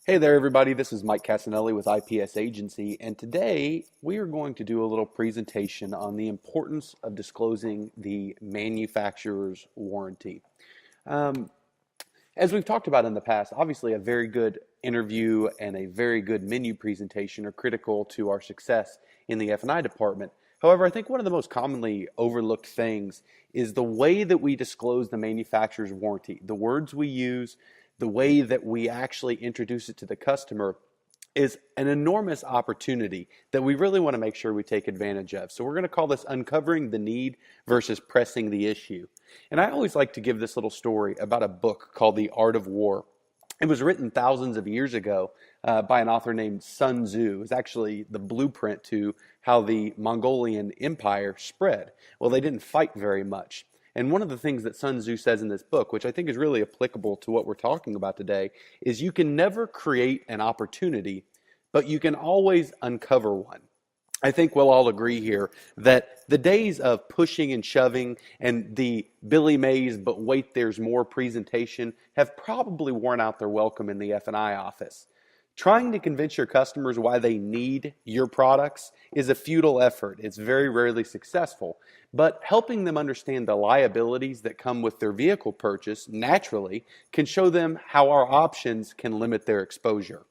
Hey there, everybody. This is Mike Casanelli with IPS Agency, and today we are going to do a little presentation on the importance of disclosing the manufacturer's warranty. Um, as we've talked about in the past, obviously a very good interview and a very good menu presentation are critical to our success in the F&I department. However, I think one of the most commonly overlooked things is the way that we disclose the manufacturer's warranty, the words we use, the way that we actually introduce it to the customer is an enormous opportunity that we really want to make sure we take advantage of. So we're going to call this uncovering the need versus pressing the issue. And I always like to give this little story about a book called The Art of War. It was written thousands of years ago by an author named Sun Tzu. It was actually the blueprint to how the Mongolian Empire spread. Well, they didn't fight very much. And one of the things that Sun Tzu says in this book, which I think is really applicable to what we're talking about today, is you can never create an opportunity, but you can always uncover one. I think we'll all agree here that the days of pushing and shoving and the Billy Mays, but wait, there's more presentation have probably worn out their welcome in the F&I office. Trying to convince your customers why they need your products is a futile effort. It's very rarely successful. But helping them understand the liabilities that come with their vehicle purchase naturally can show them how our options can limit their exposure.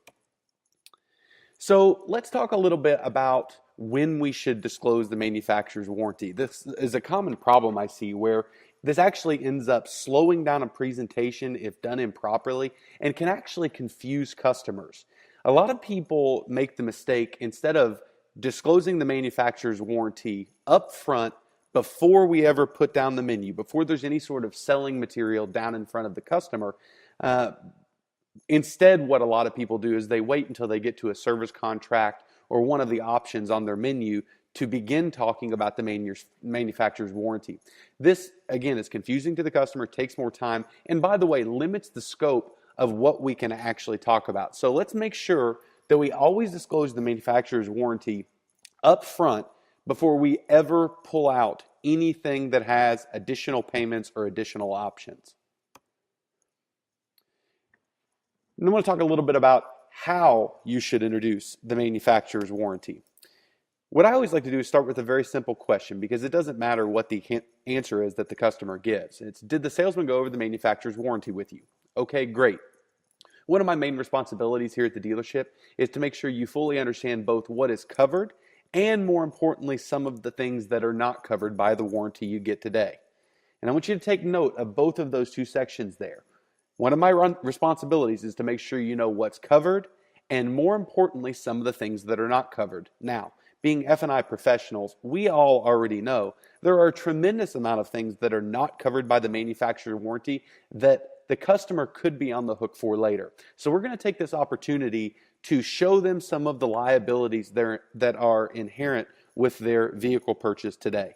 So let's talk a little bit about when we should disclose the manufacturer's warranty. This is a common problem I see where this actually ends up slowing down a presentation if done improperly and can actually confuse customers. A lot of people make the mistake, instead of disclosing the manufacturer's warranty up front before we ever put down the menu, before there's any sort of selling material down in front of the customer, instead what a lot of people do is they wait until they get to a service contract or one of the options on their menu to begin talking about the manufacturer's warranty. This, again, is confusing to the customer, takes more time, and by the way, limits the scope of what we can actually talk about. So let's make sure that we always disclose the manufacturer's warranty up front before we ever pull out anything that has additional payments or additional options. And I want to talk a little bit about how you should introduce the manufacturer's warranty. What I always like to do is start with a very simple question, because it doesn't matter what the answer is that the customer gives. It's, did the salesman go over the manufacturer's warranty with you? Okay, great. One of my main responsibilities here at the dealership is to make sure you fully understand both what is covered and, more importantly, some of the things that are not covered by the warranty you get today. And I want you to take note of both of those two sections there. One of my responsibilities is to make sure you know what's covered and, more importantly, some of the things that are not covered. Now, being F&I professionals, we all already know there are a tremendous amount of things that are not covered by the manufacturer warranty that the customer could be on the hook for later. So we're going to take this opportunity to show them some of the liabilities that are inherent with their vehicle purchase today.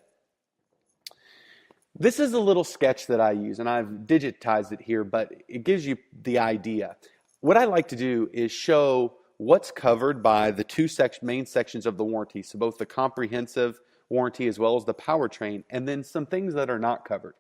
This is a little sketch that I use, and I've digitized it here, but it gives you the idea. What I like to do is show what's covered by the two main sections of the warranty, so both the comprehensive warranty as well as the powertrain, and then some things that are not covered.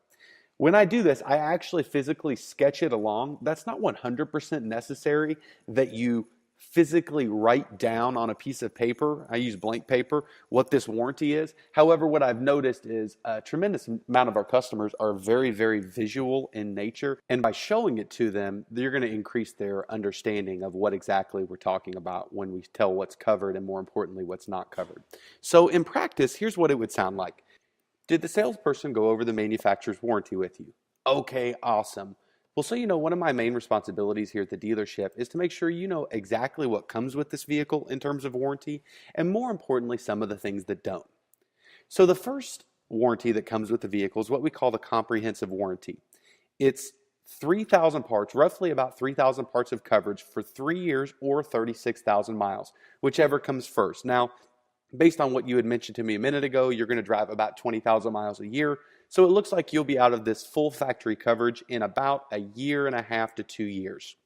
When I do this, I actually physically sketch it along. That's not 100% necessary that you physically write down on a piece of paper, I use blank paper, what this warranty is. However, what I've noticed is a tremendous amount of our customers are very, very visual in nature. And by showing it to them, you're going to increase their understanding of what exactly we're talking about when we tell what's covered and, more importantly, what's not covered. So in practice, here's what it would sound like. Did the salesperson go over the manufacturer's warranty with you? Okay, awesome. Well, so you know, one of my main responsibilities here at the dealership is to make sure you know exactly what comes with this vehicle in terms of warranty, and more importantly, some of the things that don't. So the first warranty that comes with the vehicle is what we call the comprehensive warranty. It's 3,000 parts, roughly about 3,000 parts of coverage for 3 years or 36,000 miles, whichever comes first. Now, based on what you had mentioned to me a minute ago, you're going to drive about 20,000 miles a year. So it looks like you'll be out of this full factory coverage in about a year and a half to 2 years.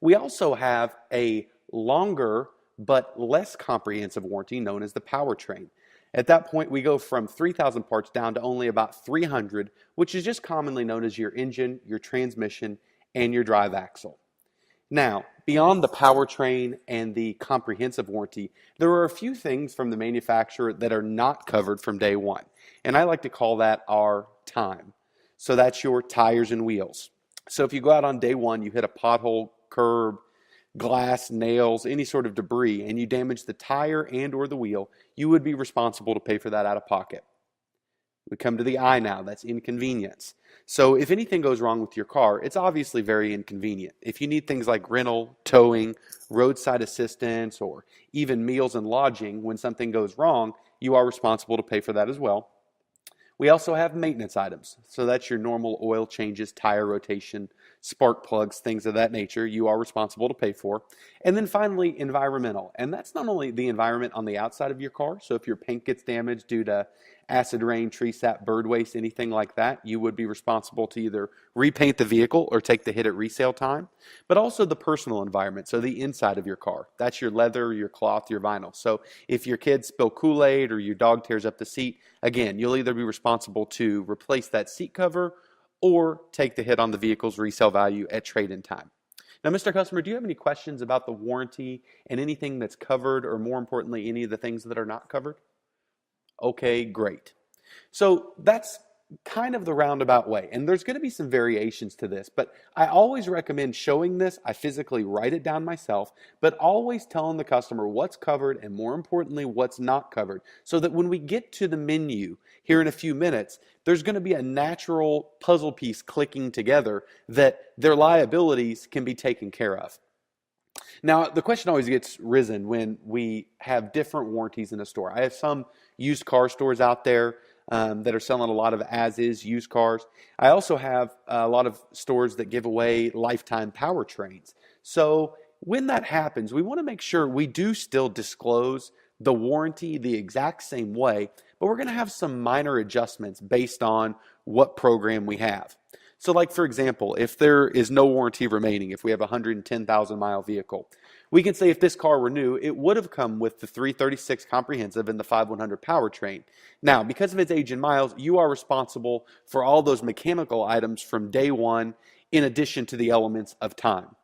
We also have a longer but less comprehensive warranty known as the powertrain. At that point, we go from 3,000 parts down to only about 300, which is just commonly known as your engine, your transmission, and your drive axle. Now, beyond the powertrain and the comprehensive warranty, there are a few things from the manufacturer that are not covered from day one. And I like to call that our time. So that's your tires and wheels. So if you go out on day one, you hit a pothole, curb, glass, nails, any sort of debris, and you damage the tire and or the wheel, you would be responsible to pay for that out of pocket. We come to the I now, that's inconvenience. So if anything goes wrong with your car, it's obviously very inconvenient. If you need things like rental, towing, roadside assistance, or even meals and lodging when something goes wrong, you are responsible to pay for that as well. We also have maintenance items. So that's your normal oil changes, tire rotation, spark plugs, things of that nature you are responsible to pay for. And then finally, environmental. And that's not only the environment on the outside of your car. So if your paint gets damaged due to acid rain, tree sap, bird waste, anything like that, you would be responsible to either repaint the vehicle or take the hit at resale time. But also the personal environment, so the inside of your car. That's your leather, your cloth, your vinyl. So if your kids spill Kool-Aid or your dog tears up the seat, again, you'll either be responsible to replace that seat cover or take the hit on the vehicle's resale value at trade-in time. Now, Mr. Customer, do you have any questions about the warranty and anything that's covered, or more importantly, any of the things that are not covered? Okay, great. So that's kind of the roundabout way. And there's going to be some variations to this, but I always recommend showing this. I physically write it down myself, but always telling the customer what's covered and, more importantly, what's not covered, so that when we get to the menu here in a few minutes, there's going to be a natural puzzle piece clicking together that their liabilities can be taken care of. Now, the question always gets risen when we have different warranties in a store. I have some used car stores out there that are selling a lot of as-is used cars. I also have a lot of stores that give away lifetime powertrains. So when that happens, we want to make sure we do still disclose the warranty the exact same way, but we're going to have some minor adjustments based on what program we have. So like, for example, if there is no warranty remaining, if we have a 110,000 mile vehicle, we can say if this car were new, it would have come with the 336 comprehensive and the 5100 powertrain. Now, because of its age and miles, you are responsible for all those mechanical items from day one, in addition to the elements of time.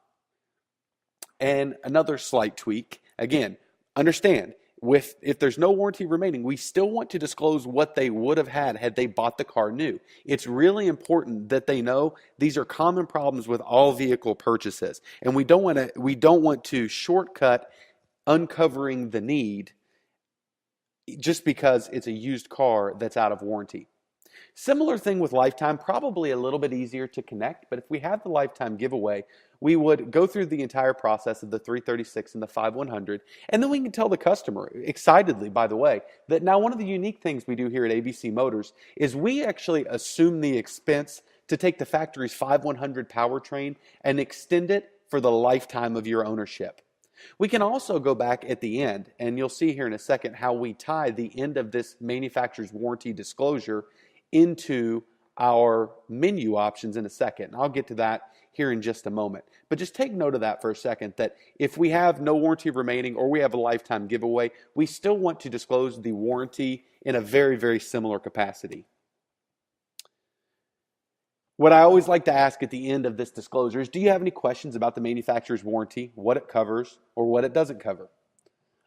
And another slight tweak, again, understand, if there's no warranty remaining, we still want to disclose what they would have had they bought the car new. It's really important that they know these are common problems with all vehicle purchases, and we don't want to shortcut uncovering the need just because it's a used car that's out of warranty. Similar thing with lifetime, probably a little bit easier to connect, but if we have the lifetime giveaway, we would go through the entire process of the 336 and the 5100, and then we can tell the customer, excitedly by the way, that now one of the unique things we do here at ABC Motors is we actually assume the expense to take the factory's 5100 powertrain and extend it for the lifetime of your ownership. We can also go back at the end, and you'll see here in a second how we tie the end of this manufacturer's warranty disclosure into our menu options in a second. I'll get to that here in just a moment. But just take note of that for a second, that if we have no warranty remaining or we have a lifetime giveaway, we still want to disclose the warranty in a very, very similar capacity. What I always like to ask at the end of this disclosure is, do you have any questions about the manufacturer's warranty, what it covers, or what it doesn't cover?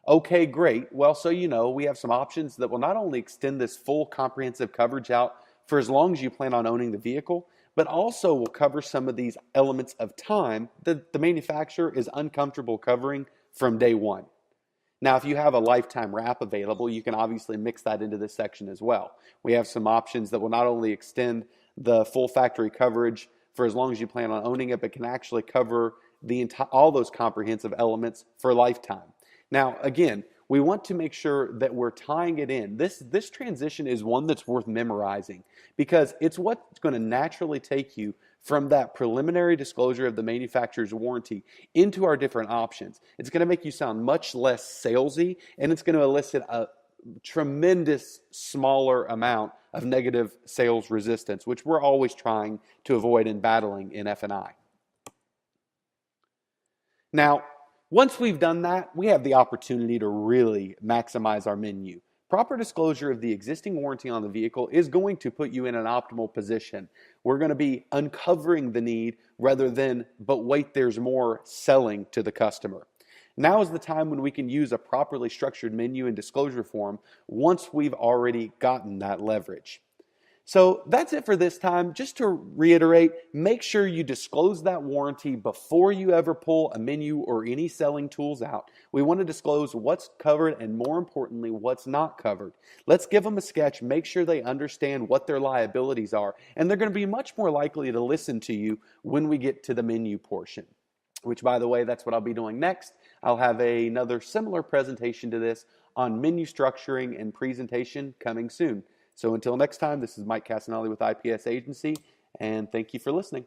Okay, great. Well, so you know, we have some options that will not only extend this full comprehensive coverage out for as long as you plan on owning the vehicle, but also will cover some of these elements of time that the manufacturer is uncomfortable covering from day one. Now, if you have a lifetime wrap available, you can obviously mix that into this section as well. We have some options that will not only extend the full factory coverage for as long as you plan on owning it, but can actually cover all those comprehensive elements for a lifetime. Now, again, we want to make sure that we're tying it in. This transition is one that's worth memorizing, because it's what's going to naturally take you from that preliminary disclosure of the manufacturer's warranty into our different options. It's going to make you sound much less salesy, and it's going to elicit a tremendous smaller amount of negative sales resistance, which we're always trying to avoid and battling in F&I. Now, once we've done that, we have the opportunity to really maximize our menu. Proper disclosure of the existing warranty on the vehicle is going to put you in an optimal position. We're going to be uncovering the need rather than, but wait, there's more, selling to the customer. Now is the time when we can use a properly structured menu and disclosure form once we've already gotten that leverage. So that's it for this time. Just to reiterate, make sure you disclose that warranty before you ever pull a menu or any selling tools out. We want to disclose what's covered and, more importantly, what's not covered. Let's give them a sketch, make sure they understand what their liabilities are, and they're going to be much more likely to listen to you when we get to the menu portion. Which, by the way, that's what I'll be doing next. I'll have another similar presentation to this on menu structuring and presentation coming soon. So until next time, this is Mike Casanelli with IPS Agency, and thank you for listening.